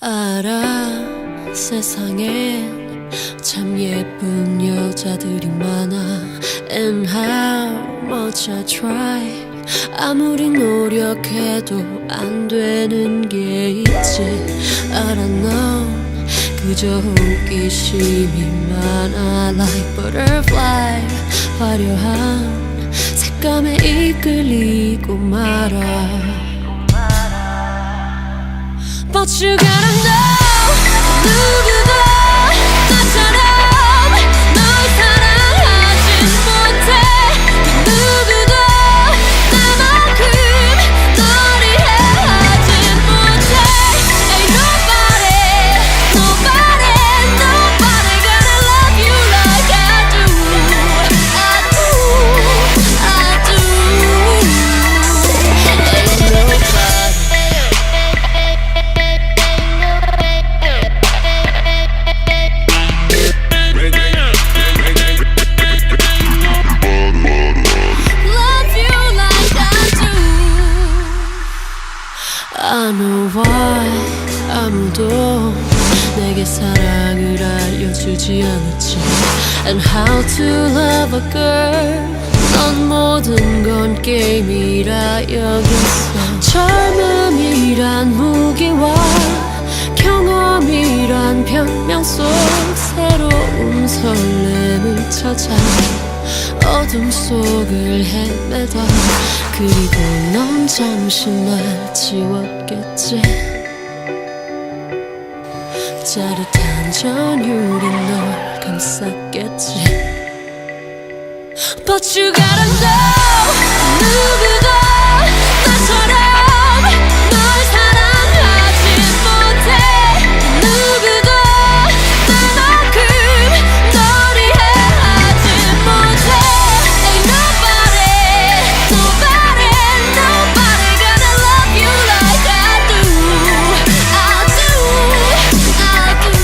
알아, 세상엔 참 예쁜 여자들이 많아. And how much I try, 아무리 노력해도 안 되는 게 있지. 알아, 넌 그저 호기심이 많아. Like butterfly, 화려한 색감에 이끌리고 말아. But you gotta know, 누구도 나처럼 널 사랑하진 못해. 그 누구도 나만큼 널 이해하진 못해. Ain't nobody, nobody, nobody gonna love you like I do. I do, I do. Ain't nobody. I know why 아무도 내게 사랑을 알려주지 않았지. And how to love a girl, 넌 모든 건 게임이라 여겼어. 젊음이란 무기와 경험이란 변명 속 새로운 설렘을 찾아 어둠 속을 헤매다. 그리고 넌 잠시 날 지웠겠지. 짜릿한 전율이 널 감쌌겠지. But you gotta know, 누구도 나처럼 널 사랑하지 못해. 누구도 나만큼 널 이해하지 못해. Ain't nobody, nobody, nobody gonna love you like I do. I do, I do.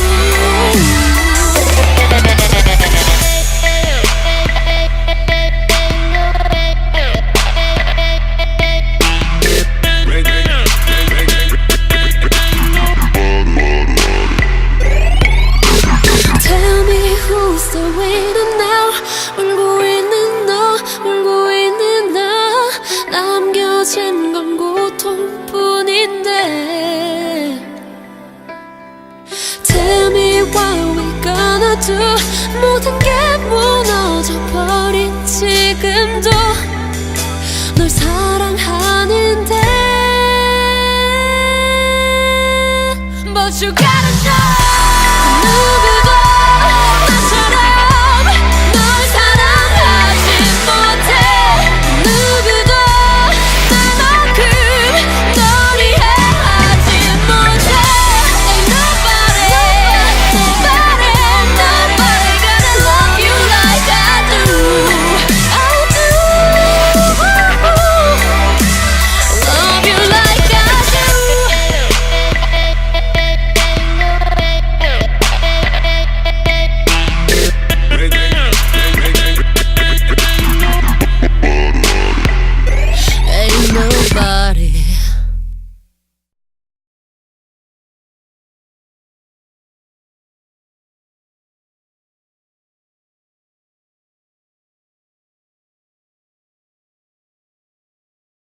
Tell me who's the winner now. 울고 있는 너, 울고 있는 나. 남겨진 건 고통뿐인데. Tell me what we gonna do. 모든 게 무너져 버린 지금도 널 사랑하는데. But you gotta